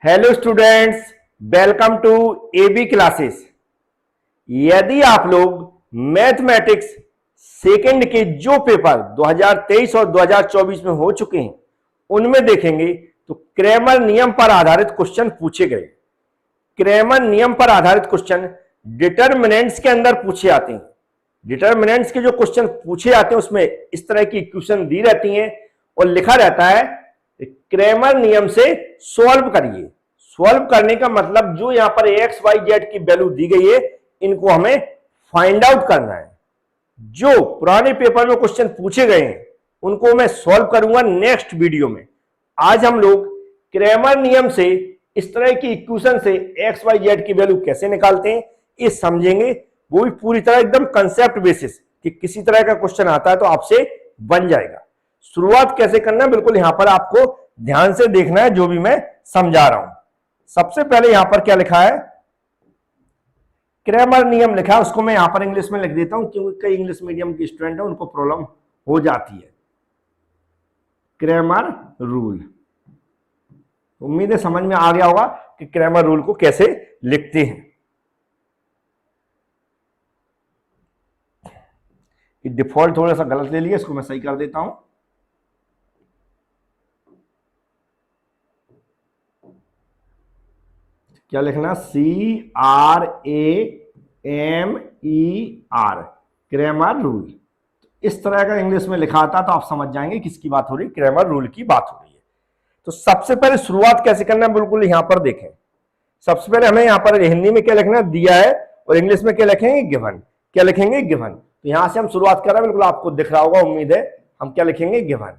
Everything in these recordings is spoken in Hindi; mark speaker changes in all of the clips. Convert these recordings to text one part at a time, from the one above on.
Speaker 1: Hello students, welcome to AB classes. यदि आप लोग मैथमेटिक्स सेकंड के जो पेपर 2023 और 2024 में हो चुके हैं उनमें देखेंगे तो क्रैमर नियम पर आधारित क्वेश्चन पूछे गए। क्रैमर नियम पर आधारित क्वेश्चन डिटरमिनेंट्स के अंदर पूछे आते हैं। डिटरमिनेंट्स के जो क्वेश्चन पूछे आते हैं उसमें इस तरह की इक्वेशन दी रहती हैं और लिखा रहता है क्रैमर नियम से सॉल्व करिए। सॉल्व करने का मतलब जो यहां पर एक्स वाई जेड की वैल्यू दी गई है इनको हमें फाइंड आउट करना है। जो पुराने पेपर में क्वेश्चन पूछे गए हैं उनको मैं सॉल्व करूंगा नेक्स्ट वीडियो में। आज हम लोग क्रैमर नियम से इस तरह की इक्वेशन से एक्स वाई जेड की वैल्यू कैसे निकालते हैं ये समझेंगे, वो भी पूरी तरह एकदम कंसेप्ट बेसिस कि किसी तरह का क्वेश्चन आता है तो आपसे बन जाएगा। शुरुआत कैसे करना है बिल्कुल यहां पर आपको ध्यान से देखना है जो भी मैं समझा रहा हूं। सबसे पहले यहां पर क्या लिखा है, क्रैमर नियम लिखा है, उसको मैं यहां पर इंग्लिश में लिख देता हूं क्योंकि कई इंग्लिश मीडियम के स्टूडेंट हैं उनको प्रॉब्लम हो जाती है। क्रैमर रूल, उम्मीद है समझ में आ गया होगा कि क्रैमर रूल को कैसे लिखते हैं। डिफॉल्ट थोड़ा सा गलत ले लिया, इसको मैं सही कर देता हूं। क्या लिखना, CRAMER, क्रैमर रूल। इस तरह का इंग्लिश में लिखा था तो आप समझ जाएंगे किसकी बात हो रही है, क्रैमर रूल की बात हो रही है। तो सबसे पहले शुरुआत कैसे करना है बिल्कुल यहां पर देखें। सबसे पहले हमें यहां पर हिंदी में क्या लिखना दिया है और इंग्लिश में क्या लिखेंगे, गिवन। क्या लिखेंगे, गिवन। तो यहां से हम शुरुआत कर रहे हैं, बिल्कुल आपको दिख रहा होगा उम्मीद है। हम क्या लिखेंगे, गिवन,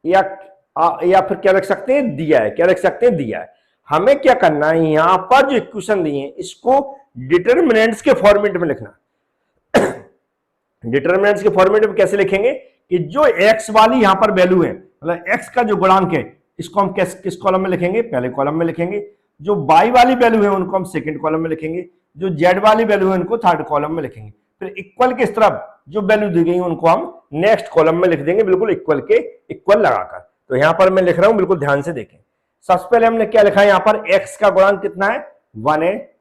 Speaker 1: या फिर क्या लिख सकते हैं, दिया है। क्या लिख सकते हैं, दिया है। हमें क्या करना है, यहां पर जो इक्वेशन दी है इसको डिटरमिनेंट्स के फॉर्मेट में लिखना। डिटरमिनेंट्स के फॉर्मेट में कैसे लिखेंगे कि जो एक्स वाली यहां पर वैल्यू है, मतलब एक्स का जो गुणांक है इसको हम किस कॉलम में लिखेंगे, पहले कॉलम में लिखेंगे। जो वाई वाली वैल्यू है उनको हम सेकंड कॉलम में लिखेंगे। जो जेड वाली वैल्यू है उनको थर्ड कॉलम में लिखेंगे। फिर इक्वल के इस तरफ जो वैल्यू दी गई उनको हम नेक्स्ट कॉलम में लिख देंगे, बिल्कुल इक्वल के इक्वल लगाकर। तो यहां पर मैं लिख रहा हूं, बिल्कुल ध्यान से देखें। सबसे पहले हमने क्या लिखा है, यहां पर एक्स का गुणांक कितना है, 1 है,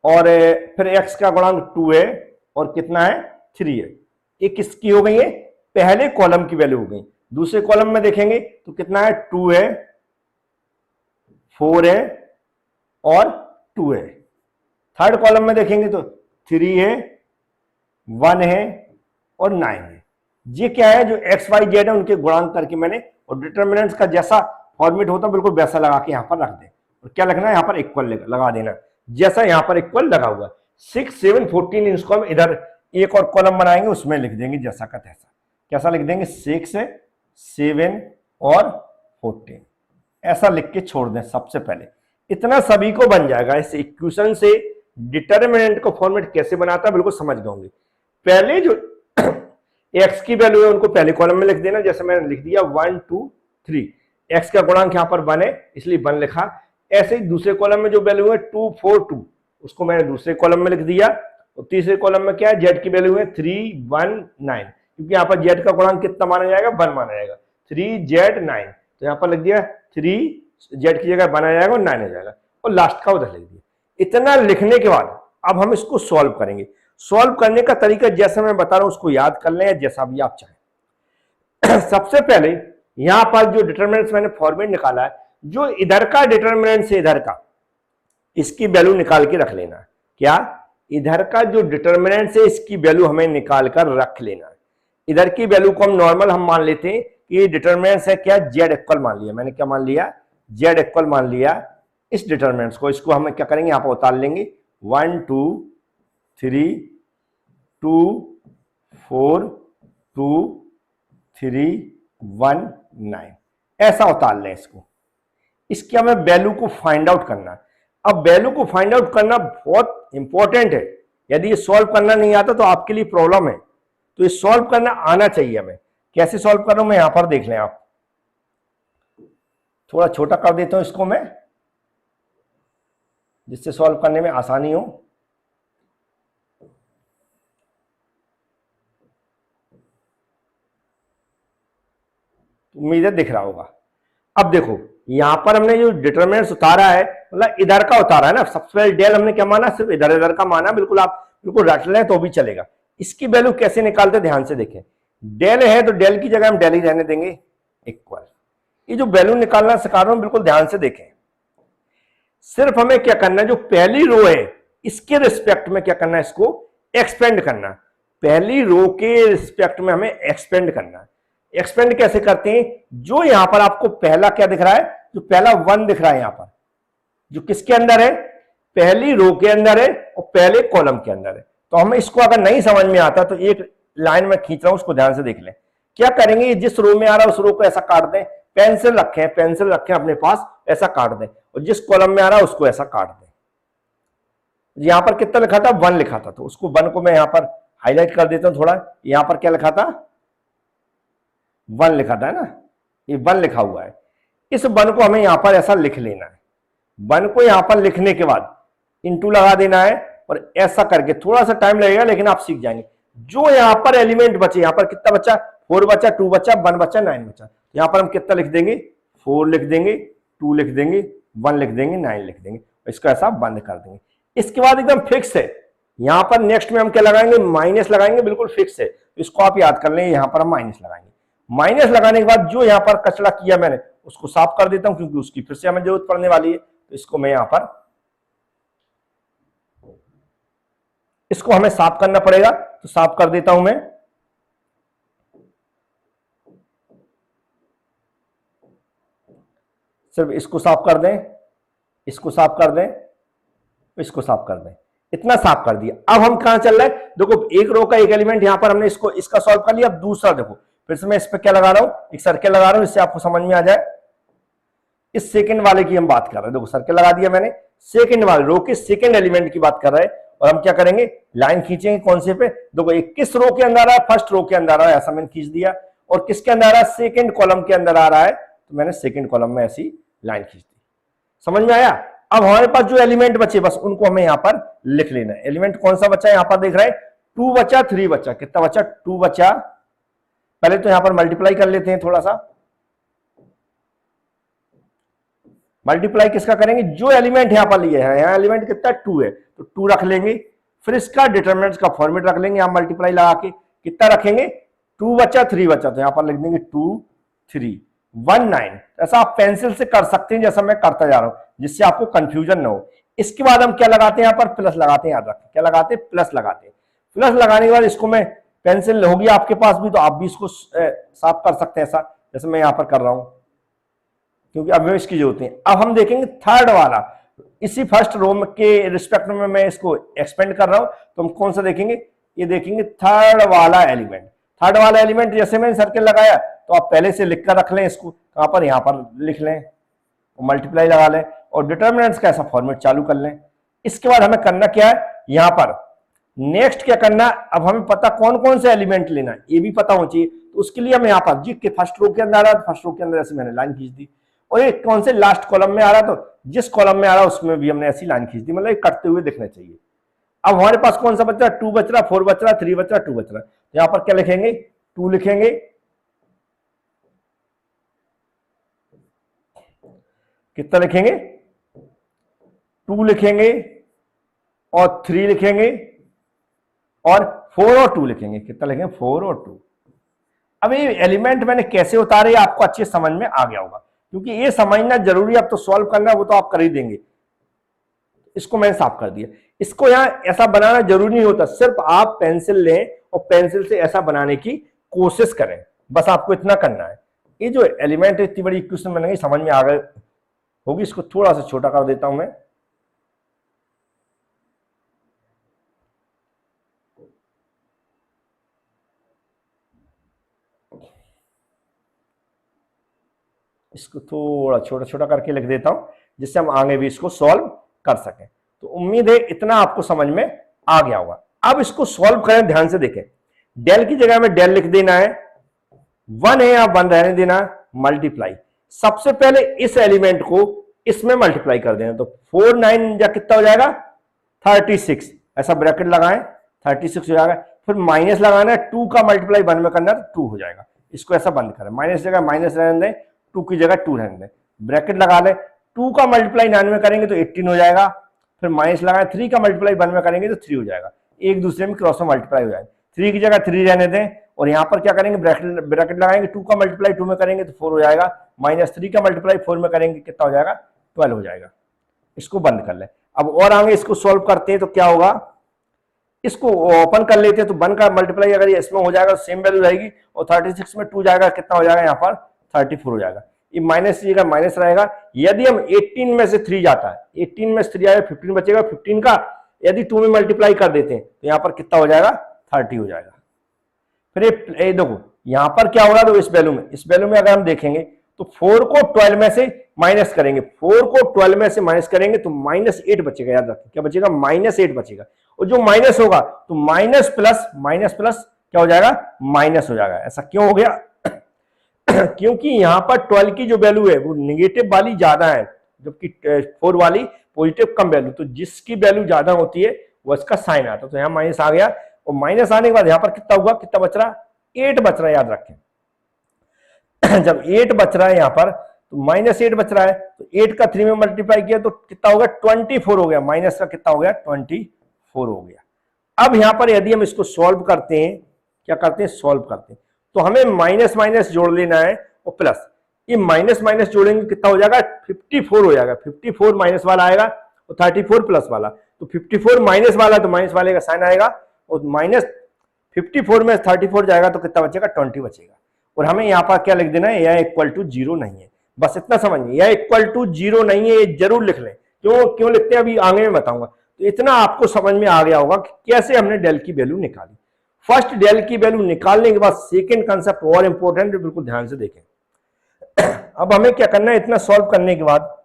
Speaker 1: और फिर x का गुणांक 2 है और कितना है, 3 है। ये किसकी हो गई है, पहले कॉलम की वैल्यू हो गई। दूसरे कॉलम में देखेंगे तो कितना है, 2 है, 4 है और 2 है। थर्ड कॉलम में देखेंगे तो 3 है, 1 है और 9 है। ये क्या है, जो एक्स वाई जेड है उनके गुणांक करके मैंने, और डिटरमिनेंट्स का जैसा फॉर्मेट होता है बिल्कुल वैसा लगा के यहां पर रख दे। और क्या लिखना है, यहां पर इक्वल लगा देना, जैसा यहां पर इक्वल लगा हुआ। 6, 7, 14 इसको हम इधर एक और कॉलम बनाएंगे उसमें लिख देंगे जैसा का तैसा। कैसा लिख देंगे, 6, 7 और 14, ऐसा लिख के छोड़ दें। सबसे पहले इतना सभी को बन जाएगा। इस इक्वेशन से डिटरमिनेंट को फॉर्मेट कैसे बनाता है बिल्कुल समझ गए। पहले जो एक्स की वैल्यू है उनको पहले कॉलम में लिख देना, जैसे मैंने लिख दिया 1, 2, 3। एक्स का गुणांक यहां पर 1 है इसलिए 1 लिखा। ऐसे ही दूसरे कॉलम में जो वैल्यू है 2, 4, 2 उसको मैंने दूसरे कॉलम में लिख दिया। और तीसरे कॉलम में क्या है, जेड की वैल्यू है 3, 1, 9, क्योंकि यहां पर जेड का गुणांक कितना माना जाएगा, 1 माना जाएगा। 3Z 9, तो यहां पर लिख दिया 3Z की जगह 1 आ जाएगा और 9 आ जाएगा, और लास्ट का उधर लिख दिया। इतना लिखने के बाद अब हम इसको सॉल्व करेंगे। सॉल्व करने का तरीका जैसा मैं बता रहा हूं उसको याद कर लें जैसा भी आप चाहें। सबसे पहले यहां पर जो डिटरमिनेंट्स मैंने फॉर्मेट निकाला है, जो इधर का डिटरमिनेंट से इधर का, इसकी वैल्यू निकाल के रख लेना। क्या, इधर का जो डिटरमिनेंट से इसकी वैल्यू हमें निकाल कर रख लेना। इधर की वैल्यू को हम नॉर्मल हम मान लेते हैं कि डिटरमिनेंट है क्या, जेड इक्वल मान लिया। मैंने क्या मान लिया, जेड इक्वल मान लिया। इस डिटरमिनेंट को, इसको हम क्या करेंगे, यहां पर उतार लेंगे। 1, 2, 3, 2, 4, 2, 3, 1, 9, ऐसा उतार लें इसको। इसकी हमें वैल्यू को फाइंड आउट करना है। अब वैल्यू को फाइंड आउट करना बहुत इंपॉर्टेंट है। यदि ये सॉल्व करना नहीं आता तो आपके लिए प्रॉब्लम है, तो ये सॉल्व करना आना चाहिए हमें। कैसे सॉल्व कर रहा हूं मैं, यहां पर देख लें आप। थोड़ा छोटा कर देता हूं इसको मैं, जिससे सॉल्व करने में आसानी हो। उम्मीद है दिख रहा होगा। अब देखो यहां पर हमने जो डिटरमिनेंट्स उतारा है मतलब इधर का उतारा है ना, सबसे पहले डेल हमने क्या माना, सिर्फ इधर इधर का माना, बिल्कुल आप बिल्कुल रट लें तो भी चलेगा। इसकी वैल्यू कैसे निकालते ध्यान से देखें, डेल है तो डेल की जगह हम डेल ही रहने देंगे इक्वल। ये जो वैल्यू निकालना सिखा रहा हूं बिल्कुल ध्यान से देखें, सिर्फ हमें क्या करना है, जो पहली रो है इसके रिस्पेक्ट में क्या करना है, इसको एक्सपेंड करना। पहली रो के रिस्पेक्ट में हमें एक्सपेंड करना है। एक्सपेंड कैसे करते हैं, जो यहां पर आपको पहला क्या दिख रहा है, जो पहला 1 दिख रहा है यहां पर, जो किसके अंदर है, पहली रो के अंदर है और पहले कॉलम के अंदर है। तो हमें इसको अगर नहीं समझ में आता तो एक लाइन में खींच रहा हूं, उसको ध्यान से देख लें। क्या करेंगे, जिस रो में आ रहा है उस रो को ऐसा काट दें, पेंसिल रखें अपने पास, ऐसा काट दें, और जिस कॉलम में आ रहा है उसको ऐसा काट दें। यहां पर कितना लिखा था, 1 लिखा था, तो उसको 1 को मैं यहां पर हाईलाइट कर देता हूं थोड़ा। यहां पर क्या लिखा था, 1 लिखा था ना, ये 1 लिखा हुआ है। इस 1 को हमें यहां पर ऐसा लिख लेना है। 1 को यहां पर लिखने के बाद इंटू लगा देना है, और ऐसा करके थोड़ा सा टाइम लगेगा लेकिन आप सीख जाएंगे। जो यहां पर एलिमेंट बचे, यहां पर कितना बचा, 4 बचा, 2 बचा, 1 बचा, 9 बचा। यहां पर हम कितना लिख देंगे, 4 लिख देंगे, 2 लिख देंगे, 1 लिख देंगे, 9 लिख देंगे, इसको ऐसा बंद कर देंगे। इसके बाद एकदम फिक्स है, यहां पर नेक्स्ट में हम क्या लगाएंगे, माइनस लगाएंगे, बिल्कुल फिक्स है। इसको आप याद कर लें, यहां पर हम माइनस लगाएंगे। माइनस लगाने के बाद जो यहां पर कचरा किया मैंने उसको साफ कर देता हूं, क्योंकि उसकी फिर से हमें जरूरत पड़ने वाली है। तो इसको मैं यहां पर, इसको हमें साफ करना पड़ेगा, तो साफ कर देता हूं मैं। सिर्फ इसको साफ कर दें, इसको साफ कर दें, इसको साफ कर दें, इतना साफ कर दिया। अब हम कहां चल रहे हैं, देखो एक रो का एक एलिमेंट यहां पर हमने इसको इसका सॉल्व कर लिया। अब दूसरा देखो, फिर से मैं इस पर क्या लगा रहा हूं, एक सर्कल लगा रहा हूं, इससे आपको समझ में आ जाए। इस सेकंड वाले की हम बात कर रहे हैं, देखो सर्कल लगा दिया मैंने, सेकंड वाले रो के सेकंड एलिमेंट की बात कर रहे हैं। और हम क्या करेंगे, लाइन खींचेंगे कौन से पे, देखो एक किस रो के अंदर आ रहा है, फर्स्ट रो के अंदर आ रहा है, ऐसा मैंने खींच दिया। और किसके अंदर आ रहा है, सेकंड कॉलम के अंदर आ रहा है, तो मैंने सेकंड कॉलम में ऐसी लाइन खींच दी। समझ में आया। अब हमारे पास जो एलिमेंट बचे बस उनको हमें यहां पर लिख लेना है। एलिमेंट कौन सा बचा, यहां पर देख रहे हैं 2 बचा, 3 बचा, कितना बचा, 2 बचा। पहले तो यहां पर मल्टीप्लाई कर लेते हैं, थोड़ा सा मल्टीप्लाई किसका करेंगे, जो एलिमेंट यहां पर लिए हैं, यहां एलिमेंट कितना 2 है, तो 2 रख लेंगे। फिर इसका डिटरमिनेंट्स का फॉर्मेट रख लेंगे, यहां मल्टीप्लाई लगा के कितना रखेंगे, 2 बचा, 3 बचा, तो यहां पर लिख देंगे 2 3 1 9। ऐसा आप पेंसिल से कर सकते हैं, जैसा मैं करता जा रहा हूं, जिससे आपको कंफ्यूजन ना हो। इसके बाद हम क्या लगाते हैं, यहां पर प्लस लगाते हैं, याद रखें क्या लगाते हैं, प्लस लगाते हैं। प्लस लगाने के बाद इसको मैं, पेंसिल होगी आपके पास भी तो आप भी इसको साफ कर सकते हैं, ऐसा जैसे मैं यहां पर कर रहा हूं, क्योंकि अब इसकी जरूरत है। अब हम देखेंगे थर्ड वाला, इसी फर्स्ट रो के रिस्पेक्ट में मैं इसको एक्सपेंड कर रहा हूं, तो हम कौन सा देखेंगे, ये देखेंगे थर्ड वाला एलिमेंट। थर्ड वाला एलिमेंट जैसे मैंने सर्कल लगाया, तो आप पहले से लिख कर रख लें इसको, कहां पर, यहां पर लिख लें, मल्टीप्लाई लगा लें और डिटरमिनेंट्स का ऐसा फॉर्मेट चालू कर लें। इसके बाद हमें करना क्या है, यहां पर नेक्स्ट क्या करना, अब हमें पता कौन कौन से एलिमेंट लेना है, ये भी पता होना चाहिए। तो उसके लिए हम यहां पर जी के फर्स्ट रो के अंदर आ रहा है, फर्स्ट रो के अंदर ऐसे मैंने लाइन खींच दी। और ये कौन से लास्ट कॉलम में आ रहा है, तो जिस कॉलम में आ रहा है उसमें भी हमने ऐसी लाइन खींच दी, मतलब कटते हुए दिखना चाहिए। अब हमारे पास कौन सा बच रहा है, 2 बच रहा, 4 बच रहा, 3 बच रहा, 2 बच रहा। तो यहां पर क्या लिखेंगे, 2 लिखेंगे, कितना लिखेंगे, 2 लिखेंगे और 3 लिखेंगे और 4 और 2 लिखेंगे, कितना लिखेंगे, 4 और 2। अब ये एलिमेंट मैंने कैसे उतारे आपको अच्छे समझ में आ गया होगा, क्योंकि ये समझना जरूरी है। अब तो सॉल्व करना वो तो आप कर ही देंगे। इसको मैंने साफ कर दिया। इसको यहां ऐसा बनाना जरूरी नहीं होता, सिर्फ आप पेंसिल लें और पेंसिल से ऐसा बनाने की कोशिश करें, बस आपको इतना करना है। ये जो एलिमेंट इतनी बड़ी इक्वेशन बनेगी, समझ में आ गए होगी। इसको थोड़ा सा छोटा कर देता हूं मैं, इसको थोड़ा छोटा छोटा करके लिख देता हूं, जिससे हम आगे भी इसको सॉल्व कर सकें। तो उम्मीद है इतना आपको समझ में आ गया होगा। अब इसको सॉल्व करें, ध्यान से देखें। डेल की जगह में डेल लिख देना है, 1 है आप 1 रहने देना, मल्टीप्लाई। सबसे पहले इस एलिमेंट को इसमें मल्टीप्लाई कर देना, तो 4 9 या कितना हो जाएगा, 36। ऐसा ब्रैकेट लगाएं, 36 हो जाएगा। फिर माइनस लगाना है, 2 का मल्टीप्लाई 1 में करना है, तो 2 हो जाएगा। इसको ऐसा बंद करें, माइनस जगह माइनस रहने दें, 2 की जगह 2 रहने दें, ब्रैकेट लगा ले, 2 का मल्टीप्लाई 9 में करेंगे तो 18 हो जाएगा, फिर माइनस लगाए, 3 का मल्टीप्लाई 1 में करेंगे तो 3 हो जाएगा, एक दूसरे में क्रॉस में मल्टीप्लाई हो जाएगा, 3 की जगह 3 रहने दें, और यहाँ पर क्या करेंगे, ब्रैकेट लगाएंगे, 2 का मल्टीप्लाई 2 में करेंगे तो 4 हो जाएगा, माइनस 3 का मल्टीप्लाई 4 में करेंगे कितना हो जाएगा, 12 हो जाएगा। इसको बंद कर ले। अब और आगे इसको सॉल्व करते हैं तो क्या होगा, इसको ओपन कर लेते हैं तो 1 का मल्टीप्लाई अगर इसमें हो जाएगा तो सेम वैल्यू रहेगी, और 36 में 2 जाएगा कितना हो जाएगा, यहाँ पर 34 हो जाएगा, ये माइनस जगह माइनस रहेगा। यदि हम 18 में से 3 जाता है, 18 में से 3 आएगा 15 बचेगा, 15 का यदि 2 में मल्टीप्लाई कर देते हैं तो यहाँ पर कितना हो जाएगा, 30 हो जाएगा। फिर ये देखो यहाँ पर क्या होगा, तो इस वैल्यू में अगर हम देखेंगे तो 4 को 12 में से माइनस करेंगे, 4 को 12 में से माइनस करेंगे तो -8 बचेगा, याद रखें क्या बचेगा, -8 बचेगा, और जो माइनस होगा तो माइनस प्लस क्या हो जाएगा, माइनस हो जाएगा। ऐसा क्यों हो गया क्योंकि यहाँ पर 12 की जो वैल्यू है वो निगेटिव वाली ज्यादा है, जबकि 4 वाली पॉजिटिव कम वैल्यू, तो जिसकी वैल्यू ज्यादा होती है वो इसका साइन आता है, तो यहाँ माइनस आ गया, और माइनस आने के बाद यहाँ पर कितना हुआ, कितना बच रहा, 8 बच रहा है, याद रखें जब 8 बच रहा है यहाँ पर तो -8 बच रहा है, तो 8 का 3 में मल्टीप्लाई किया तो कितना हो गया, 24 हो गया, माइनस का कितना हो गया, 24 हो गया। अब यहाँ पर यदि हम इसको सॉल्व करते हैं, क्या करते हैं, सॉल्व करते हैं, तो हमें माइनस माइनस जोड़ लेना है और प्लस, ये माइनस माइनस जोड़ेंगे कितना हो जाएगा, 54 हो जाएगा, 54 माइनस वाला आएगा और 34 प्लस वाला, तो 54 माइनस वाला तो माइनस वाले का साइन आएगा, और -54 में 34 जाएगा तो कितना बचेगा, 20 बचेगा। और हमें यहाँ पर क्या लिख देना है, यह इक्वल टू 0 नहीं है, बस इतना समझिए, यह इक्वल टू 0 नहीं है, ये जरूर लिख लें। क्यों लिखते हैं अभी आगे में बताऊंगा। तो इतना आपको समझ में आ गया होगा कि कैसे हमने डेल की वैल्यू निकाली। फर्स्ट डेल की वैल्यू निकालने के बाद सेकेंड कंसेप्ट और इंपॉर्टेंट, बिल्कुल ध्यान से देखें। अब हमें क्या करना है, इतना सॉल्व करने के बाद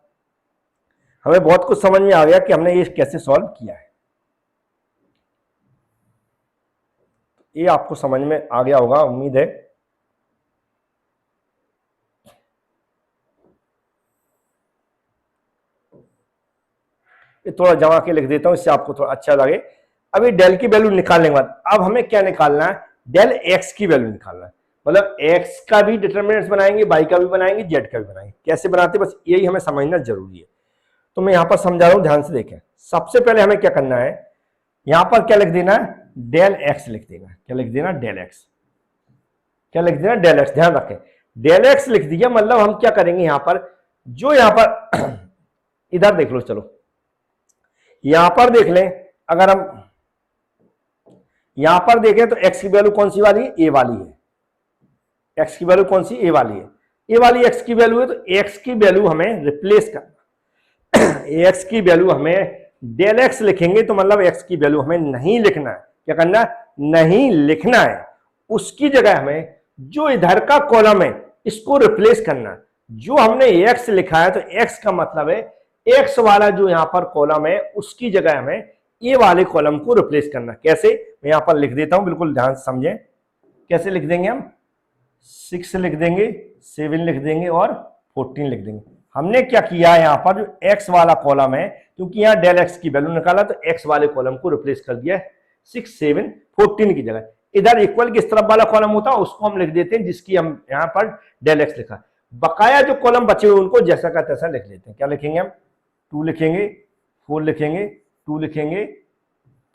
Speaker 1: हमें बहुत कुछ समझ में आ गया कि हमने ये कैसे सॉल्व किया है। ये आपको समझ में आ गया होगा, उम्मीद है। ये थोड़ा जमा के लिख देता हूं, इससे आपको थोड़ा अच्छा लगे। अभी डेल की वैल्यू निकालने के बाद अब हमें क्या निकालना है, डेल एक्स की वैल्यू निकालना है। मतलब एक्स का भी डिटरमिनेंट्स बनाएंगे, वाई का भी बनाएंगे, जेड का भी बनाएंगे। कैसे बनाते, बस यही हमें समझना जरूरी है। तो मैं यहां पर समझा रहा हूं, ध्यान से देखें। सबसे पहले हमें क्या करना है, यहां पर क्या लिख देना है, डेल एक्स लिख देना। क्या लिख देना, डेल एक्स। क्या लिख देना, डेल एक्स। ध्यान रखें, डेल एक्स लिख दिया, मतलब हम क्या करेंगे यहां पर, जो यहां पर इधर देख लो, चलो यहां पर देख लें। अगर हम यहां पर देखें तो एक्स की वैल्यू कौन सी वाली है, ए वाली है। एक्स की वैल्यू कौन सी, ए वाली है। ए वाली एक्स की वैल्यू है, तो एक्स की वैल्यू हमें रिप्लेस करना। एक्स की वैल्यू हमें डेल एक्स लिखेंगे तो मतलब एक्स की वैल्यू हमें नहीं लिखना है। क्या करना, नहीं लिखना है। उसकी जगह हमें जो इधर का कॉलम है इसको रिप्लेस करना। जो हमने एक्स लिखा है तो एक्स का मतलब है एक्स वाला जो यहां पर कॉलम है उसकी जगह हमें ए वाले कॉलम को रिप्लेस करना। कैसे, मैं यहां पर लिख देता हूं, बिल्कुल ध्यान से समझें। कैसे लिख देंगे हम, 6 लिख देंगे, 7 लिख देंगे और 14 लिख देंगे। हमने क्या किया है, यहां पर जो एक्स वाला कॉलम है, क्योंकि यहां डेल एक्स की वैल्यू निकाला तो एक्स वाले कॉलम को रिप्लेस कर दिया 6, 7, 14 की जगह। इधर इक्वल की इस तरफ वाला कॉलम होता है उसको हम लिख देते हैं जिसकी हम यहां पर डेल एक्स लिखा। बकाया जो कॉलम बचे हुए उनको जैसा का तैसा लिख लेते हैं। क्या लिखेंगे हम, 2 लिखेंगे, 4 लिखेंगे, 2 लिखेंगे,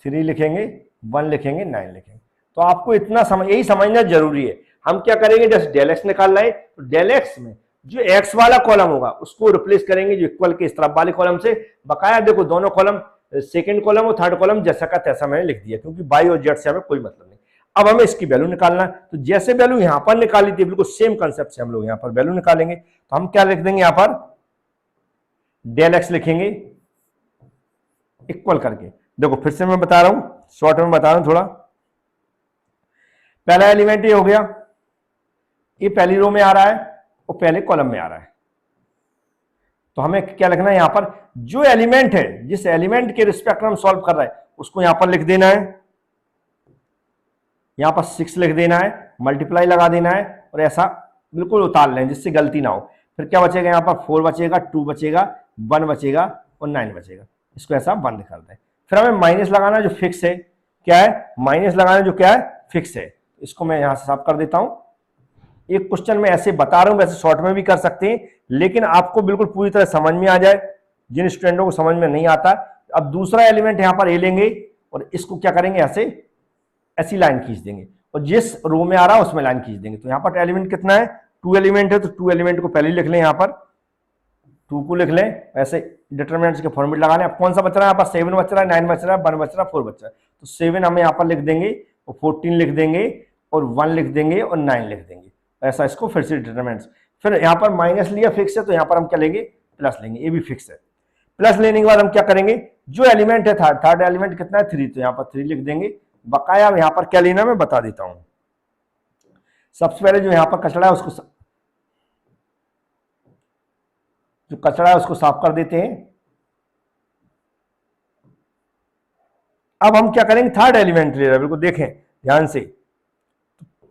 Speaker 1: 3 लिखेंगे, 1 लिखेंगे, 9 लिखेंगे। तो आपको इतना यही समझना जरूरी है। हम क्या करेंगे, जैसे डेल एक्स निकालना है तो डेल एक्स में जो एक्स वाला कॉलम होगा उसको रिप्लेस करेंगे जो इक्वल के इस तरफ वाले कॉलम से। बकाया देखो दोनों कॉलम, सेकंड कॉलम और थर्ड कॉलम जैसा का तैसा मैंने लिख दिया, क्योंकि बाई और जेड से हमें कोई मतलब नहीं। अब हमें इसकी वैल्यू निकालना है, तो जैसे वैल्यू यहां पर निकाली थी बिल्कुल सेम कंसेप्ट से हम लोग यहां पर वैल्यू निकालेंगे। तो हम क्या लिख देंगे, यहां पर डेल एक्स लिखेंगे इक्वल करके। देखो फिर से मैं बता रहा हूं, शॉर्ट में बता रहा हूं थोड़ा। पहला एलिमेंट ये हो गया, ये पहली रो में आ रहा है और पहले कॉलम में आ रहा है। तो हमें क्या लिखना है, यहां पर जो एलिमेंट है, जिस एलिमेंट के रिस्पेक्ट में हम सॉल्व कर रहे हैं उसको यहां पर लिख देना है। यहां पर 6 लिख देना है, मल्टीप्लाई लगा देना है और ऐसा बिल्कुल उतार लें जिससे गलती ना हो। फिर क्या बचेगा, यहां पर 4 बचेगा, 2 बचेगा, 1 बचेगा और 9 बचेगा। इसको ऐसा बंद कर दें। फिर हमें माइनस लगाना जो फिक्स है, क्या है, माइनस लगाना जो क्या है, फिक्स है। इसको मैं यहां से साफ कर देता हूं। एक क्वेश्चन में ऐसे बता रहा हूं, वैसे शॉर्ट में भी कर सकते हैं, लेकिन आपको बिल्कुल पूरी तरह समझ में आ जाए, जिन स्टूडेंटों को समझ में नहीं आता। अब दूसरा एलिमेंट यहां पर ए लेंगे और इसको क्या करेंगे, ऐसी लाइन खींच देंगे और जिस रो में आ रहा है उसमें लाइन खींच देंगे। तो यहां पर एलिमेंट कितना है, 2 एलिमेंट है, तो 2 एलिमेंट को पहले लिख लें, यहां पर 2 को लिख लें, ऐसे डिटरमिनेंट्स के फॉर्मेट लगाने। अब कौन सा बच रहा है, यहाँ पर 7 बच रहा है, 9 बच रहा है, 1 बच रहा है, 4 बच रहा है। तो 7 हम यहाँ पर लिख देंगे और 14 लिख देंगे और 1 लिख देंगे और 9 लिख देंगे। ऐसा इसको फिर से डिटरमिनेंट्स। फिर यहाँ पर माइनस लिया, फिक्स है, तो यहाँ पर हम क्या लेंगे, प्लस लेंगे, ये भी फिक्स है। प्लस लेने के बाद हम क्या करेंगे, जो एलिमेंट है थर्ड एलिमेंट कितना है, 3, तो यहाँ पर 3 लिख देंगे। बकाया यहाँ पर क्या लेना मैं बता देता हूं। सबसे पहले जो यहाँ पर कचरा है उसको साफ कर देते हैं। अब हम क्या करेंगे, थर्ड एलिमेंट ले रहे हैं, बिल्कुल देखें ध्यान से,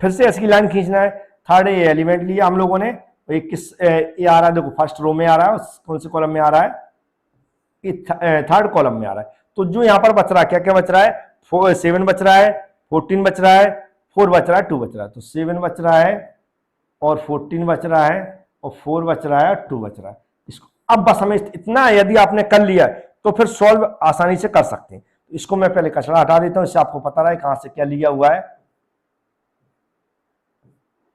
Speaker 1: फिर से ऐसी लाइन खींचना है। थर्ड एलिमेंट लिया हम लोगों ने, ये किस ये आ रहा है, देखो फर्स्ट रो में आ रहा है, कौन से कॉलम में आ रहा है, ये थर्ड कॉलम में आ रहा है। तो जो यहाँ पर बच रहा है, क्या क्या बच रहा है, 7 बच रहा है, 14 बच रहा है, 4 बच रहा है, 2 बच रहा है। तो 7 बच रहा है और 14 बच रहा है और 4 बच रहा है, 2 बच रहा है। इसको अब बस हमें इतना यदि आपने कर लिया तो फिर सॉल्व आसानी से कर सकते हैं। इसको मैं पहले कचरा हटा देता हूं, इससे आपको पता रहा है कहां से क्या लिया हुआ है।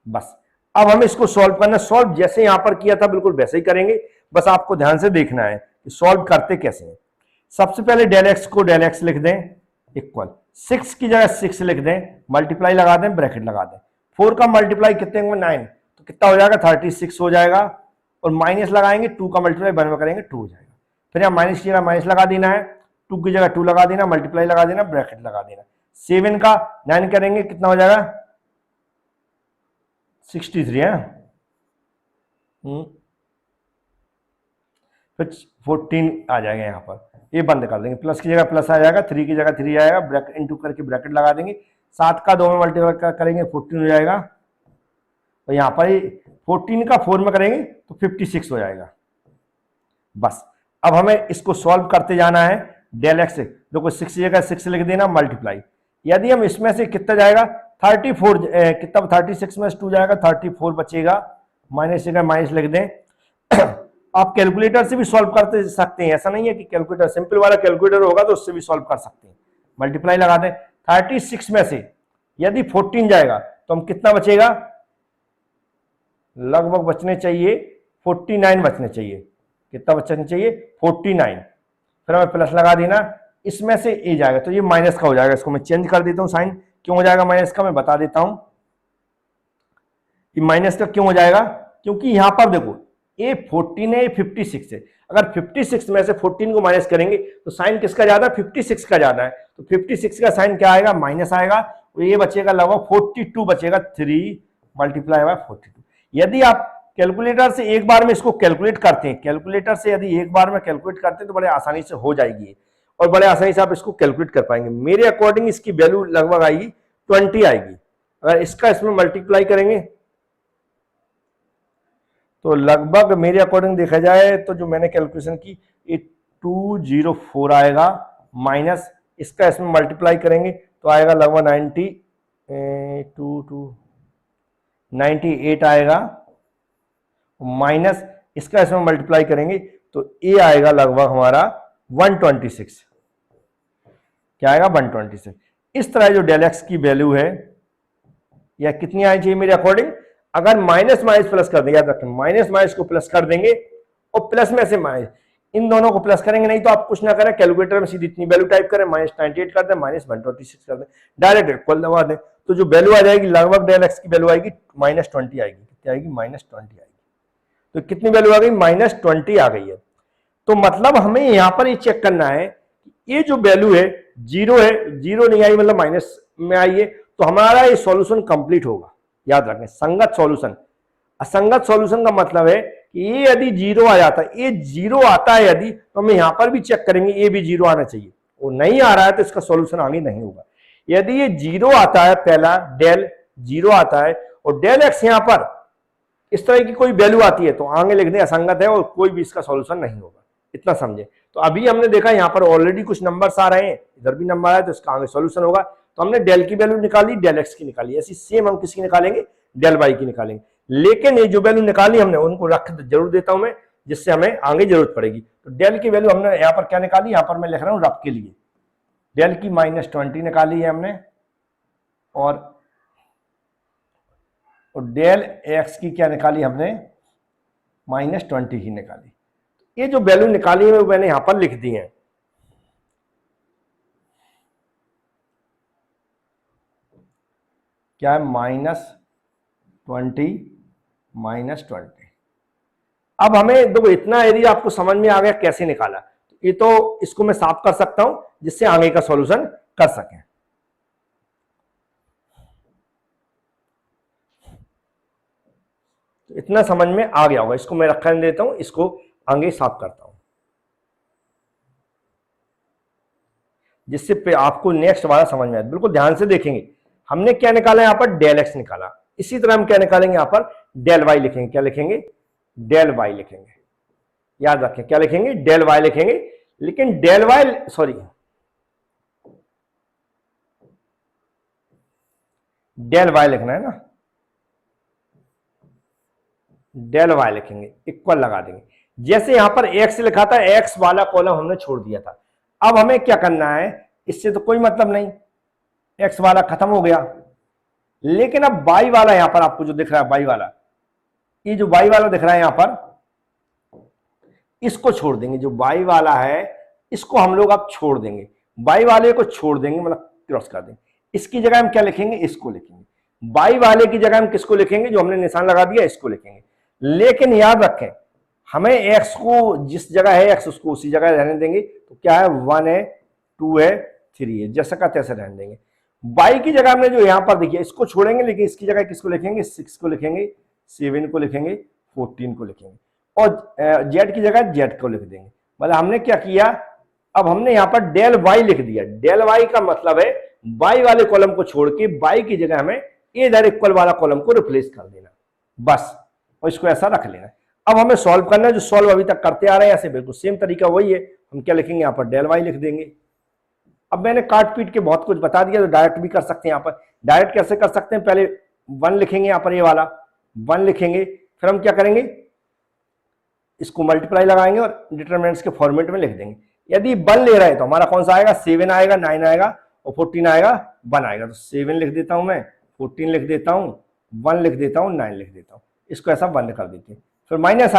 Speaker 1: बस अब हमें इसको सॉल्व करना, सॉल्व जैसे यहां पर किया था बिल्कुल वैसे ही करेंगे, बस आपको ध्यान से देखना है कि सॉल्व करते कैसे हैं। सबसे पहले डेल एक्स को डेल एक्स लिख दें इक्वल, 6 की जगह 6 लिख दें, मल्टीप्लाई लगा दें, ब्रैकेट लगा दें। 4 का मल्टीप्लाई कितने में 9, तो कितना हो जाएगा 36 हो जाएगा, और माइनस लगाएंगे, 2 का मल्टीप्लाई 1 में करेंगे 2 हो जाएगा। फिर यहाँ माइनस की जगह माइनस लगा देना है, 2 की जगह 2 लगा देना, मल्टीप्लाई लगा देना, ब्रैकेट लगा देना। 7 का 9 करेंगे कितना हो जाएगा 63 है। फिर 14 आ जाएगा यहाँ पर, ये बंद कर देंगे, प्लस की जगह प्लस आ जाएगा, 3 की जगह 3 आएगा, ब्रैकेट इंटू करके ब्रैकेट लगा देंगे। 7 का 2 में मल्टीप्लाई करेंगे 14 हो जाएगा, और यहाँ पर 14 का 4 में करेंगे तो 56 हो जाएगा। बस अब हमें इसको सॉल्व करते जाना है। डेल एक्स देखो 6 की जगह 6 लिख देना, मल्टीप्लाई, यदि हम इसमें से कितना जाएगा 34 कितना 36 में 2 जाएगा, 34 बचेगा, माइनस जगह माइनस लिख दें। आप कैलकुलेटर से भी सॉल्व कर सकते हैं, ऐसा नहीं है कि कैलकुलेटर सिंपल वाला कैलकुलेटर होगा तो उससे भी सॉल्व कर सकते हैं। मल्टीप्लाई लगा दें, 36 में से यदि 14 जाएगा तो हम कितना बचेगा, लगभग बचने चाहिए 49 बचने चाहिए। कितना बचने चाहिए 49। फिर हमें प्लस लगा देना, इसमें से ए जाएगा तो ये माइनस का हो जाएगा। इसको मैं चेंज कर देता हूं, साइन क्यों हो जाएगा माइनस का मैं बता देता हूं। ये माइनस का क्यों हो जाएगा, क्योंकि यहां पर देखो ये 14 है, 56 है। अगर 56 में से 14 को माइनस करेंगे तो साइन किसका ज्यादा है, 56 का ज्यादा है। तो 56 का साइन क्या आएगा, माइनस आएगा, और ये बचेगा लगभग 42 बचेगा, 3 मल्टीप्लाई बाय 42। यदि आप कैलकुलेटर से एक बार में इसको कैलकुलेट करते हैं, कैलकुलेटर से यदि एक बार में कैलकुलेट करते हैं तो बड़े आसानी से हो जाएगी और बड़े आसानी से आप इसको कैलकुलेट कर पाएंगे। मेरे अकॉर्डिंग इसकी वैल्यू लगभग आएगी 20 आएगी। अगर इसका इसमें मल्टीप्लाई करेंगे तो लगभग मेरे अकॉर्डिंग देखा जाए तो जो मैंने कैलकुलेशन की ये 204 आएगा, माइनस इसका इसमें मल्टीप्लाई करेंगे तो आएगा लगभग 98 आएगा, माइनस इसका इसमें मल्टीप्लाई करेंगे तो ए आएगा लगभग हमारा 126। क्या आएगा 126। इस तरह जो डेल एक्स की वैल्यू है या कितनी आनी चाहिए मेरे अकॉर्डिंग, अगर माइनस माइनस प्लस कर देंगे, याद रखें माइनस माइनस को प्लस कर देंगे और प्लस में से माइनस, इन दोनों को प्लस करेंगे, नहीं तो आप कुछ ना करें कैलकुलेटर में सीधी इतनी वैल्यू टाइप करें, -98 कर दें, -126 कर दें, डायरेक्ट इक्वल दबा दें, तो जो वैल्यू आ जाएगी लगभग डेल एक्स की वैल्यू आएगी -20 आएगी। कितनी आएगी -20 आएगी। तो कितनी वैल्यू आ गई -20 आ गई है। तो मतलब हमें यहां पर ये चेक करना है कि ये जो वैल्यू है 0 है, 0 नहीं आई मतलब माइनस में आई है, तो हमारा ये सॉल्यूशन कंप्लीट होगा। याद रखें संगत सॉल्यूशन। असंगत सॉल्यूशन का मतलब है कि ये यदि 0 आ जाता है, ये 0 आता है यदि, तो हम यहां पर भी चेक करेंगे ये भी 0 आना चाहिए, वो नहीं आ रहा है तो इसका सॉल्यूशन आगे नहीं होगा। यदि ये 0 आता है, पहला डेल 0 आता है और डेल एक्स यहां पर इस तरह की कोई वैल्यू आती है तो आगे लिख दें असंगत है और कोई भी इसका सॉल्यूशन नहीं होगा। इतना समझे। तो अभी हमने देखा यहां पर ऑलरेडी कुछ नंबर्स आ रहे हैं, इधर भी नंबर आया तो इसका आगे सॉल्यूशन होगा। तो हमने डेल की वैल्यू निकाली, डेल एक्स की निकाली, ऐसी सेम हम किसकी निकालेंगे, डेल वाई की निकालेंगे। लेकिन ये जो वैल्यू निकाली हमने उनको रख जरूर देता हूं मैं, जिससे हमें आगे जरूरत पड़ेगी। तो डेल की वैल्यू हमने यहां पर क्या निकाली, यहां पर मैं लिख रहा हूं रफ के लिए, डेल की -20 निकाली है हमने, और डेल एक्स की क्या निकाली हमने, -20 ही निकाली। ये जो वैल्यू निकाली है वो मैंने यहां पर लिख दी है। क्या है, -20 अब हमें देखो इतना एरिया आपको समझ में आ गया कैसे निकाला, तो ये तो इसको मैं साफ कर सकता हूं जिससे आगे का सॉल्यूशन कर सकें। तो इतना समझ में आ गया होगा, इसको मैं रखने देता हूं, इसको आगे साफ करता हूं जिससे आपको नेक्स्ट वाला समझ में आए। बिल्कुल ध्यान से देखेंगे, हमने क्या निकाला यहां पर, डेल एक्स निकाला। इसी तरह हम क्या निकालेंगे यहां पर, डेल वाई लिखेंगे। क्या लिखेंगे, डेल वाई लिखेंगे। याद रखें क्या लिखेंगे, डेल वाई लिखेंगे। लेकिन डेल वाई डेल वाई लिखना है ना, डेल वाई लिखेंगे, इक्वल लगा देंगे। जैसे यहां पर एक्स लिखा था, एक्स वाला कॉलम हमने छोड़ दिया था। अब हमें क्या करना है, इससे तो कोई मतलब नहीं, एक्स वाला खत्म हो गया। लेकिन अब वाई वाला यहां पर आपको जो दिख रहा है, वाई वाला, ये जो वाई वाला दिख रहा है यहां पर, इसको छोड़ देंगे। जो वाई वाला है इसको हम लोग अब छोड़ देंगे, वाई वाले को छोड़ देंगे, मतलब क्रॉस कर देंगे। इसकी जगह हम क्या लिखेंगे, इसको लिखेंगे। वाई वाले की जगह हम किसको लिखेंगे, जो हमने निशान लगा दिया इसको लिखेंगे। लेकिन याद रखें हमें एक्स को जिस जगह है एक्स उसको उसी जगह रहने देंगे। तो क्या है, 1 है, 2 है, 3 है, जैसा का तैसे रहने देंगे। वाई की जगह हमने जो यहां पर देखिए इसको छोड़ेंगे, लेकिन इसकी जगह किसको लिखेंगे, 6 को लिखेंगे, 7 को लिखेंगे, 14 को लिखेंगे, और जेड की जगह जेड को लिख देंगे। मतलब हमने क्या किया, अब हमने यहां पर डेल वाई लिख दिया। डेल वाई का मतलब है वाई वाले कॉलम को छोड़ के वाई की जगह हमें इधर इक्वल वाला कॉलम को रिप्लेस कर देना, बस, और इसको ऐसा रख लेना। अब हमें सॉल्व करना है, जो सॉल्व अभी तक करते आ रहे हैं ऐसे बिल्कुल सेम तरीका वही है। हम क्या लिखेंगे, यहां पर डेल वाई लिख देंगे। अब मैंने काट पीट के बहुत कुछ बता दिया, तो डायरेक्ट भी कर सकते हैं। यहां पर डायरेक्ट कैसे कर सकते हैं, पहले 1 लिखेंगे, यहां पर ये वाला 1 लिखेंगे, फिर हम क्या करेंगे, इसको मल्टीप्लाई लगाएंगे और डिटरमिनेंट्स के फॉर्मेट में लिख देंगे। यदि 1 ले रहे हैं तो हमारा कौन सा आएगा, 7 आएगा, 9 आएगा, और 14 आएगा, 1 आएगा। तो 7 लिख देता हूं मैं, 14 लिख देता हूं, 1 लिख देता हूं, 9 लिख देता हूं, इसको ऐसा बंद कर देते हैं। फिर माइनस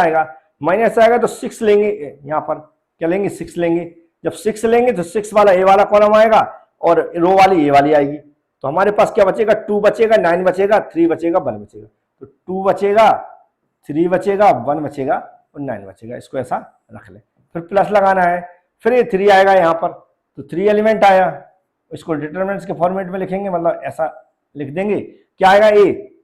Speaker 1: आएगा तो 6 लेंगे, यहां पर क्या लेंगे, 6 लेंगे। जब 6 लेंगे तो 6 वाला ए वाला कॉलम आएगा और रो वाली ए वाली आएगी। तो हमारे पास क्या बचेगा, 2 बचेगा, 9 बचेगा, 3 बचेगा, 1 बचेगा। तो 2 बचेगा, 3 बचेगा, 1 बचेगा और 9 बचेगा। इसको ऐसा रख ले, फिर प्लस लगाना है, फिर ये 3 आएगा यहाँ पर, तो 3 एलिमेंट आया, इसको डिटरमिनेंट्स के फॉर्मेट में लिखेंगे, मतलब ऐसा लिख देंगे। क्या आएगा,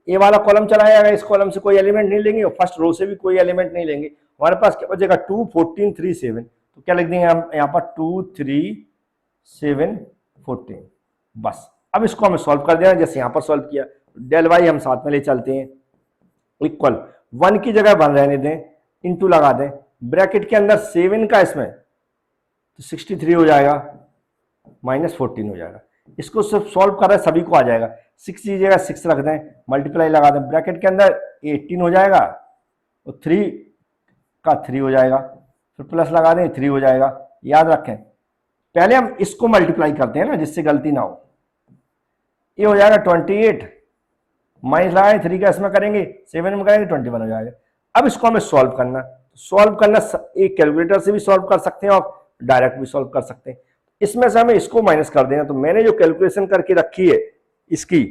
Speaker 1: ए वाला कॉलम चला जाएगा, इस कॉलम से कोई एलिमेंट नहीं लेंगे और फर्स्ट रो से भी कोई एलिमेंट नहीं लेंगे। हमारे पास क्या बचेगा, 2, 14, 3, 7। तो क्या लिख देंगे हम यहाँ पर, 2, 3, 7, 14, बस। अब इसको हमें सॉल्व कर देना, जैसे यहाँ पर सॉल्व किया। डेल वाई हम साथ में ले चलते हैं, इक्वल 1 की जगह 1 रहने दें, इंटू लगा दें, ब्रैकेट के अंदर 7 का इसमें, तो 63 हो जाएगा, -14 हो जाएगा। इसको सिर्फ सॉल्व कर रहे हैं, सभी को आ जाएगा। 6 की जगह 6 रख दें, मल्टीप्लाई लगा दें, ब्रैकेट के अंदर 18 हो जाएगा, और 3 का 3 हो जाएगा, फिर प्लस लगा दें, 3 हो जाएगा। याद रखें पहले हम इसको मल्टीप्लाई करते हैं ना, जिससे गलती ना हो। ये हो जाएगा 28, माइनस लगाए 3 का इसमें करेंगे, 7 में करेंगे, 21 हो जाएगा। अब इसको हमें सॉल्व करना, एक कैलकुलेटर से भी सॉल्व कर सकते हैं और डायरेक्ट भी सॉल्व कर सकते हैं। इसमें से हमें इसको माइनस कर देना। तो मैंने जो कैलकुलेशन करके रखी है इसकी,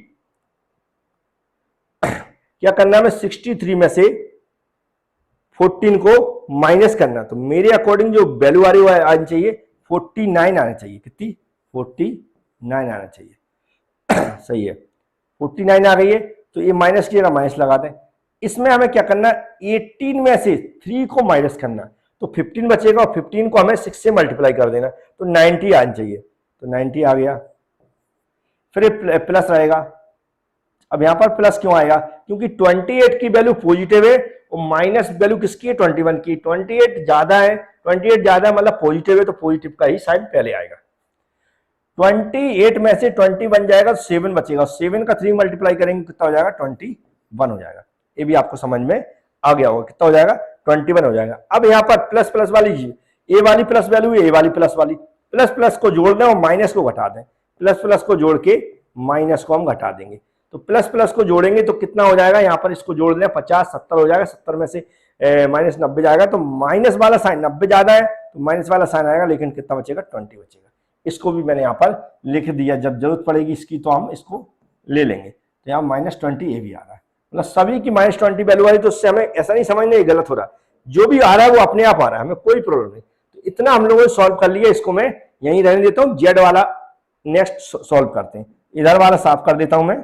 Speaker 1: क्या करना है, 63 में से 14 को माइनस करना। तो मेरे अकॉर्डिंग जो वैल्यू आ रही है आनी चाहिए 49 आना चाहिए। कितनी, 49 आना चाहिए। सही है, 49 आ गई है। तो ये माइनस किया ना, माइनस लगा दें। इसमें हमें क्या करना, 18 में से 3 को माइनस करना, तो 15 बचेगा, और 15 को हमें 6 से मल्टीप्लाई कर देना, तो 90 आना चाहिए। तो 90 आ गया, फिर प्लस रहेगा। अब यहां पर प्लस क्यों आएगा, क्योंकि 28 की वैल्यू पॉजिटिव है और माइनस वैल्यू किसकी है, 21 की। 28 ज्यादा है, 28 ज्यादा है मतलब पॉजिटिव है, तो पॉजिटिव का ही साइन पहले आएगा। 28 में से 20 बन जाएगा, तो 7 बचेगा, 7 का 3 मल्टीप्लाई करेंगे कितना हो जाएगा, 21 हो जाएगा। ये भी आपको समझ में आ गया होगा। कितना हो जाएगा 21 हो जाएगा। अब यहाँ पर प्लस प्लस वाली ए वाली प्लस वैल्यू ए वाली प्लस वाली, प्लस प्लस को जोड़ दें और माइनस को घटा दें, प्लस प्लस को जोड़ के माइनस को हम घटा देंगे। तो प्लस प्लस को जोड़ेंगे तो कितना हो जाएगा, यहाँ पर इसको जोड़ दें 50 70 हो जाएगा, 70 में से माइनस 90 जाएगा, तो माइनस वाला साइन 90 ज्यादा है तो माइनस वाला साइन आएगा, लेकिन कितना बचेगा 20 बचेगा। इसको भी मैंने यहाँ पर लिख दिया, जब जरूरत पड़ेगी इसकी तो हम इसको ले लेंगे। तो यहाँ -20 ये भी आ रहा है, मतलब सभी की -20 वैल्यू आ रही, तो उससे हमें ऐसा नहीं समझना ये गलत हो रहा है, जो भी आ रहा है वो अपने आप आ रहा है, हमें कोई प्रॉब्लम नहीं। तो इतना हम लोगों ने सॉल्व कर लिया, इसको मैं यहीं रहने देता हूँ, जेड वाला नेक्स्ट सॉल्व करते हैं। इधर वाला साफ कर देता हूं मैं।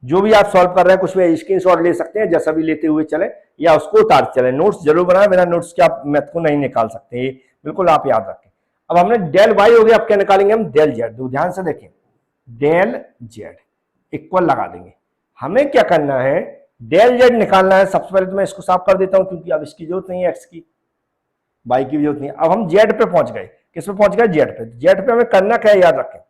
Speaker 1: जो भी आप सॉल्व कर रहे हैं कुछ भी स्क्रीनशॉट ले सकते हैं, जैसा भी लेते हुए चले या उसको उतार चले। नोट्स जरूर बनाए, बिना नोट्स के आप मैथ को नहीं निकाल सकते, ये बिल्कुल आप याद रखें। अब हमने डेल वाई हो गया, अब क्या निकालेंगे हम, डेल जेड। तो ध्यान से देखें, डेल जेड इक्वल लगा देंगे। हमें क्या करना है, डेल जेड निकालना है। सबसे पहले तो मैं इसको साफ कर देता हूं, क्योंकि अब इसकी जरूरत नहीं है, एक्स की वाई की भी जरूरत नहीं है। अब हम जेड पे पहुंच गए, किस पे पहुंच गए, जेड पे। जेड पे हमें करना क्या है, याद रखें,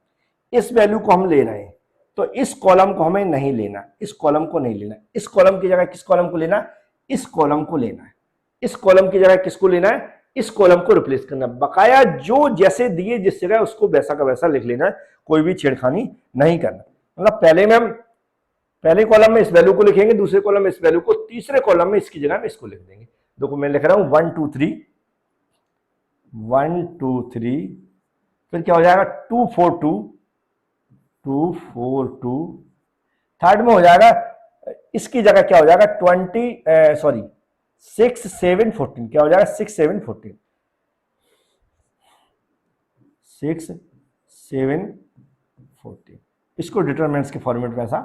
Speaker 1: इस वैल्यू को हम ले रहे हैं, तो इस कॉलम को हमें नहीं लेना, इस कॉलम को नहीं लेना, इस कॉलम की जगह किस कॉलम को लेना, इस कॉलम को लेना है। इस कॉलम की जगह किसको लेना है, इस कॉलम को रिप्लेस करना। बकाया जो जैसे दिए जिस जगह उसको वैसा का वैसा लिख लेना है, कोई भी छेड़खानी नहीं करना। मतलब पहले में हम पहले कॉलम में इस वैल्यू को लिखेंगे, दूसरे कॉलम में इस वैल्यू को, तीसरे कॉलम में इसकी जगह में इसको लिख देंगे। देखो मैं लिख रहा हूं 1 2 3 1 2 3, फिर क्या हो जाएगा 2 4 2 2 4 2, थर्ड में हो जाएगा इसकी जगह क्या हो जाएगा 6 7 14, क्या हो जाएगा 6 7 14, 6 7 14। इसको डिटरमिनेंट्स के फॉर्मेट में ऐसा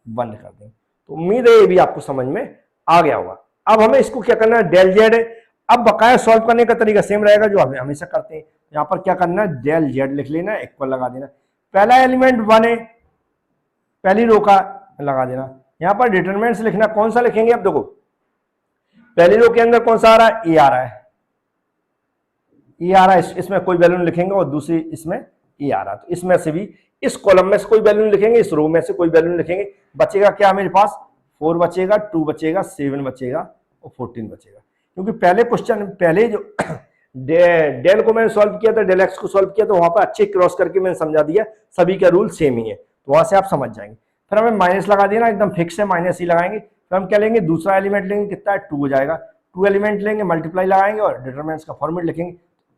Speaker 1: बंद कर दें। तो उम्मीद है ये भी आपको समझ में आ गया होगा। अब हमें इसको क्या करना है, डेल जेड है। अब बकाया सॉल्व करने का तरीका सेम रहेगा जो हमें हमेशा करते हैं। यहां पर क्या करना है, डेल जेड लिख लेना है, इक्वल लगा देना। पहला एलिमेंट 1 है, पहली रो का लगा देना। यहां पर डिटरमिनेंट्स लिखना, कौन सा लिखेंगे, अब देखो पहली रो के अंदर कौन सा आ रहा है, ए आ रहा है, ए आ रहा है, इसमें कोई वैल्यू नहीं लिखेंगे, और दूसरी इसमें ए आ रहा है, तो इसमें से भी इस कॉलम में से कोई वैल्यू नहीं लिखेंगे, इस रो में से कोई वैल्यू नहीं लिखेंगे। बचेगा क्या मेरे पास, 4 बचेगा, 2 बचेगा, 7 बचेगा और 14 बचेगा। क्योंकि पहले क्वेश्चन, पहले जो डेल को मैंने सॉल्व किया था, डेल एक्स को सॉल्व किया, तो वहां पर अच्छे क्रॉस करके मैंने समझा दिया, सभी का रूल सेम ही है, तो वहां से आप समझ जाएंगे। फिर हमें माइनस लगा देना, एकदम फिक्स है, माइनस ही लगाएंगे। फिर हम क्या लेंगे, दूसरा एलिमेंट लेंगे, कितना है 2 हो जाएगा, 2 एलिमेंट लेंगे, मल्टीप्लाई लगाएंगे और डिटरमिनेंट्स का फॉर्मेट लिखेंगे।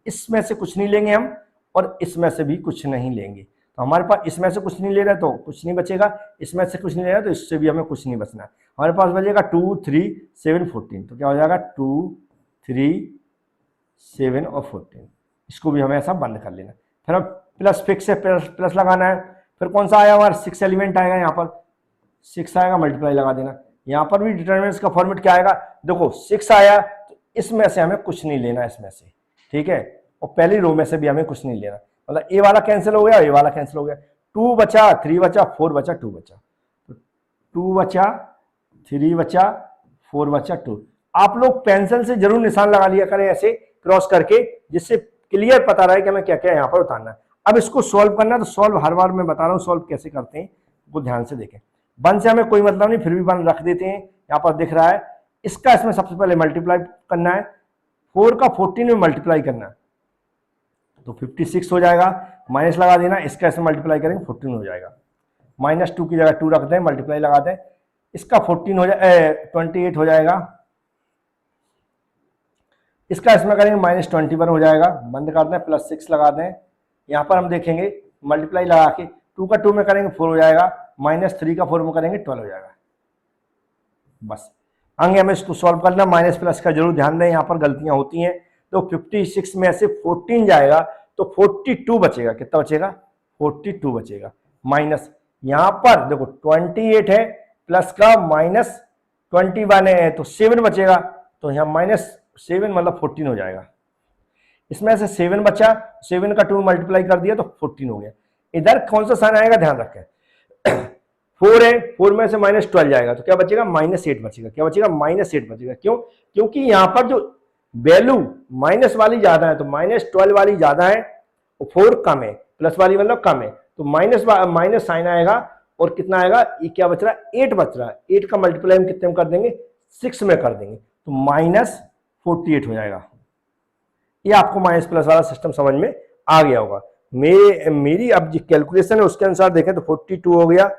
Speaker 1: इसमें से कुछ नहीं लेंगे हम, और इसमें से भी कुछ नहीं लेंगे। तो हमारे पास इसमें से कुछ नहीं ले रहा तो कुछ नहीं बचेगा, इसमें से कुछ नहीं ले रहा तो इससे भी हमें कुछ नहीं बचना है। हमारे पास बचेगा 2 3 7 14, तो क्या हो जाएगा 2 3 7 और 14। इसको भी हमें ऐसा बंद कर लेना। फिर अब प्लस फिक्स है, प्लस लगाना है। फिर कौन सा आया हमारा 6 एलिमेंट आएगा, यहाँ पर 6 आएगा, मल्टीप्लाई लगा देना। यहाँ पर भी डिटरमिनेंट्स का फॉर्मेट क्या आएगा, देखो 6 आया तो इसमें से हमें कुछ नहीं लेना, इसमें से, ठीक है, और पहली रो में से भी हमें कुछ नहीं लेना। मतलब ए वाला कैंसिल हो गया, ए वाला कैंसिल हो गया, 2 बचा, 3 बचा, 4 बचा, 2 बचा, तो 2 बचा, 3 बचा, 4 बचा, 2। आप लोग पेंसिल से जरूर निशान लगा लिया करें ऐसे क्रॉस करके, जिससे क्लियर पता रहे कि हमें क्या क्या यहाँ पर उतारना है। अब इसको सॉल्व करना है, तो सॉल्व हर बार मैं बता रहा हूँ सॉल्व कैसे करते हैं, वो ध्यान से देखें। 1 से हमें कोई मतलब नहीं, फिर भी 1 रख देते हैं, यहाँ पर दिख रहा है। इसका इसमें सबसे पहले मल्टीप्लाई करना है, 4 का 14 में मल्टीप्लाई करना है, तो 56 हो जाएगा, माइनस लगा देना, इसका इसमें मल्टीप्लाई करेंगे 14 हो जाएगा। -2 की जगह 2 रख दें, मल्टीप्लाई लगा दें, इसका 14 हो जाए 28 हो जाएगा, इसका इसमें करेंगे -21 हो जाएगा, बंद कर दें, +6 लगा दें। यहाँ पर हम देखेंगे मल्टीप्लाई लगा के 2 का 2 में करेंगे 4 हो जाएगा, -3 का 4 में करेंगे 12 हो जाएगा। बस आगे हमें इसको सॉल्व करना, माइनस प्लस का जरूर ध्यान दें, यहाँ पर गलतियां होती हैं। तो 56 में से 14 जाएगा तो 42 बचेगा, कितना बचेगा 42 बचेगा, माइनस यहाँ पर देखो 28 है, प्लस का -21 है, तो 7 बचेगा, तो यहाँ -7 मतलब 14 हो जाएगा। इसमें से 7 बचा, 7 का 2 मल्टीप्लाई कर दिया तो 14 हो गया। इधर कौन सा साइन आएगा ध्यान रखें, 4 है, 4 में से -12 जाएगा, तो क्या बचेगा -8 बचेगा, क्या बचेगा -8 बचेगा। क्यों, क्योंकि यहाँ पर जो वैल्यू माइनस वाली ज्यादा है, तो -12 वाली ज्यादा है, और 4 कम है, प्लस वाली मतलब कम है, तो माइनस साइन आएगा और कितना आएगा, ये क्या बच रहा है, 8 बच रहा है। 8 का मल्टीप्लाई हम कितने में कर देंगे, 6 में कर देंगे, तो -48 हो जाएगा। ये आपको माइनस प्लस वाला सिस्टम समझ में आ गया होगा। मेरी अब जो कैलकुलेशन है उसके अनुसार देखें तो 42 हो गया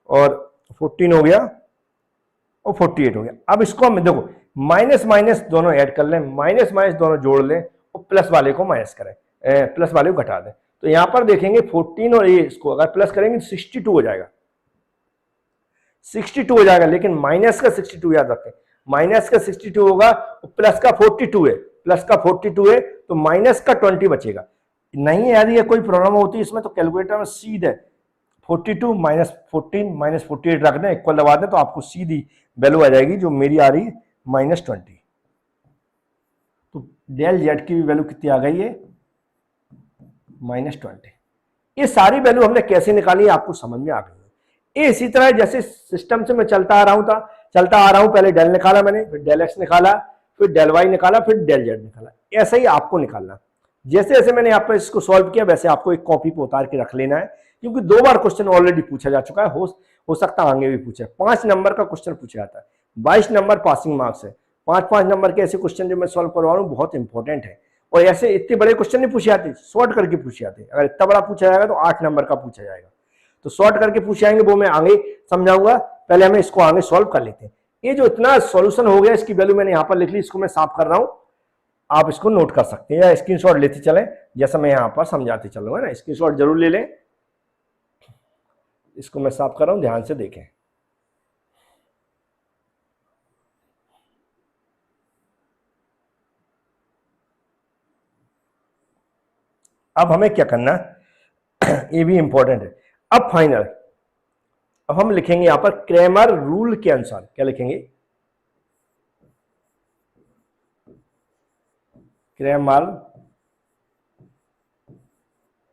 Speaker 1: और 14 हो गया और 48 हो गया। अब इसको हम देखो माइनस माइनस दोनों ऐड कर लें, माइनस माइनस दोनों जोड़ लें और प्लस वाले को माइनस करें, प्लस वाले को घटा दें, तो यहां पर देखेंगे 14 और ये इसको अगर प्लस करेंगे तो 62 हो जाएगा, 62 हो जाएगा। लेकिन माइनस का 62 याद रखें, माइनस का 62 होगा और प्लस का 42 है, प्लस का 42 है तो माइनस का 20 बचेगा। नहीं यदि कोई प्रॉब्लम होती है इसमें तो कैलकुलेटर में सीधे 42 माइनस 14 माइनस 48 रख दें, इक्वल दबा दें तो आपको सीधी वैल्यू आ जाएगी जो मेरी आ रही है -20। तो डेल जेड की भी वैल्यू कितनी आ गई है, -20। ये सारी वैल्यू हमने कैसे निकाली आपको समझ में आ गई है। ये इसी तरह जैसे सिस्टम से मैं चलता आ रहा हूं, पहले डेल निकाला मैंने, फिर डेल एक्स निकाला, फिर डेल वाई निकाला, फिर डेल जेड निकाला। ऐसा ही आपको निकालना, जैसे जैसे मैंने यहाँ पर इसको सॉल्व किया वैसे आपको एक कॉपी पे उतार के रख लेना है, क्योंकि 2 बार क्वेश्चन ऑलरेडी पूछा जा चुका है, हो सकता है आगे भी पूछे। 5 नंबर का क्वेश्चन पूछा जाता है, 22 नंबर पासिंग मार्क्स है। 5-5 नंबर के ऐसे क्वेश्चन जो मैं सॉल्व करवा रहा हूँ बहुत इंपॉर्टेंट है, और ऐसे इतने बड़े क्वेश्चन नहीं पूछे जाते, शॉर्ट करके पूछे जाते हैं। अगर इतना बड़ा पूछा जाएगा तो 8 नंबर का पूछा जाएगा, तो शॉर्ट करके पूछे जाएंगे, वो मैं आगे समझाऊंगा। पहले हमें इसको आगे सॉल्व कर लेते हैं। ये जो इतना सॉल्यूशन हो गया इसकी वैल्यू मैंने यहाँ पर लिख ली, इसको मैं साफ कर रहा हूँ, आप इसको नोट कर सकते हैं या स्क्रीनशॉट लेते चलें, जैसा मैं यहाँ पर समझाते चलूंगा ना, स्क्रीनशॉट जरूर ले लें। इसको मैं साफ कर रहा हूं, ध्यान से देखें। अब हमें क्या करना है, ये भी इंपॉर्टेंट है। अब फाइनल, अब हम लिखेंगे यहां पर क्रैमर रूल के अनुसार, क्या लिखेंगे, क्रैमर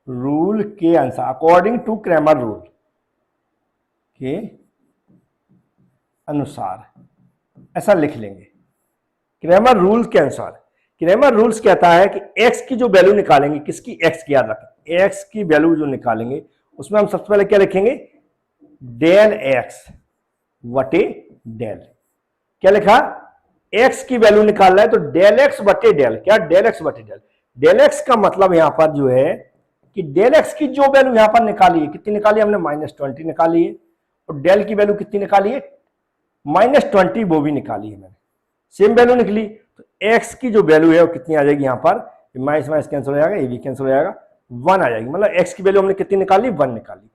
Speaker 1: रूल के अनुसार, अकॉर्डिंग टू क्रैमर रूल के अनुसार, ऐसा लिख लेंगे। क्रैमर रूल के अनुसार, क्रैमर रूल्स कहता है कि x की जो वैल्यू निकालेंगे, किसकी, x की, याद रखें, x की वैल्यू जो निकालेंगे उसमें हम सबसे पहले क्या लिखेंगे, डेल x बटे डेल। क्या लिखा, x की वैल्यू निकाल रहा है तो डेल x बटे डेल, क्या, डेल x बटे डेल। डेल x का मतलब यहां पर जो है कि डेल x की जो वैल्यू यहां पर निकाली है, कितनी निकाली हमने, -20 निकाली है, और डेल की वैल्यू कितनी निकाली है, -20, वो भी निकाली है मैंने, सेम वैल्यू निकली। तो x की जो वैल्यू है वो कितनी आ जाएगी, यहां पर माइनस माइनस कैंसिल हो जाएगा, ये भी कैंसिल हो जाएगा, 1 आ जाएगी। मतलब x की वैल्यू हमने कितनी निकाली, 1 निकाली।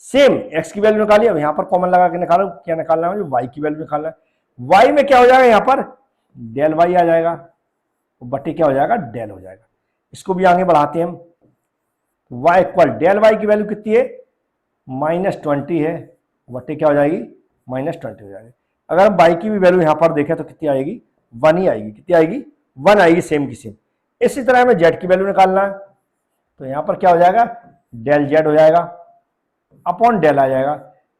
Speaker 1: सेम x की वैल्यू निकाली, अब यहां पर कॉमन लगा के निकालो, क्या निकालना है, y की वैल्यू निकालना है। y में क्या हो जाएगा, यहां पर डेल y आ जाएगा, बटे क्या हो जाएगा, डेल हो जाएगा। इसको भी आगे बढ़ाते हैं हम, y इक्वल डेल y की वैल्यू कितनी है, -20 है, बटे क्या हो जाएगी, -20 हो जाएगी। अगर हम y की भी वैल्यू यहां पर देखें तो कितनी आएगी, 1 ही आएगी, कितनी आएगी, 1 आएगी, सेम की सेम। इसी तरह हमें z की वैल्यू निकालना है, तो यहां पर क्या हो जाएगा, डेल z हो जाएगा अपॉन डेल आ जाएगा।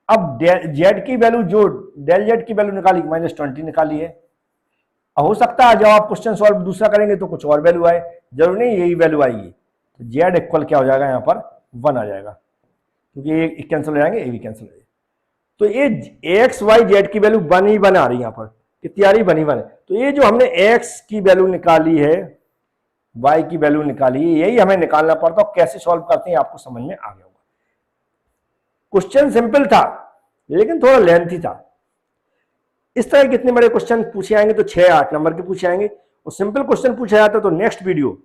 Speaker 1: अब z की वैल्यू, जो डेल z की वैल्यू निकाली, -20 निकाली है। हो सकता है जब आप क्वेश्चन सॉल्व दूसरा करेंगे तो कुछ और वैल्यू आए, जरूर नहीं यही वैल्यू आएगी। तो z इक्वल क्या हो जाएगा, यहां पर 1 आ जाएगा, क्योंकि ये कैंसिल हो जाएंगे, ये भी कैंसिल हो जाएगा। तो ये एक्स वाई जेड की वैल्यू 1 ही 1 आ रही है, यहां पर कितनी आ रही, 1 ही 1। तो ये जो हमने x की वैल्यू निकाली है, y की वैल्यू निकाली है, यही हमें निकालना पड़ता है। कैसे सॉल्व करते हैं आपको समझ में आ गया होगा। क्वेश्चन सिंपल था लेकिन थोड़ा लेंथी था। इस तरह कितने बड़े क्वेश्चन पूछे आएंगे तो 6-8 नंबर के पूछे आएंगे, और सिंपल क्वेश्चन पूछा जाता है तो नेक्स्ट वीडियो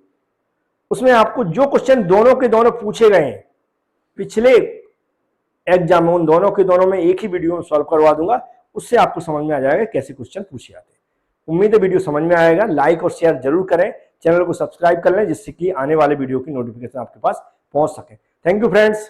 Speaker 1: उसमें आपको जो क्वेश्चन दोनों के दोनों पूछे गए हैं पिछले एग्जाम में, उन दोनों के दोनों में एक ही वीडियो में सॉल्व करवा दूंगा, उससे आपको समझ में आ जाएगा कैसे क्वेश्चन पूछे जाते हैं। उम्मीद है वीडियो समझ में आएगा। लाइक और शेयर जरूर करें, चैनल को सब्सक्राइब कर लें जिससे कि आने वाले वीडियो की नोटिफिकेशन आपके पास पहुंच सके। Thank you friends.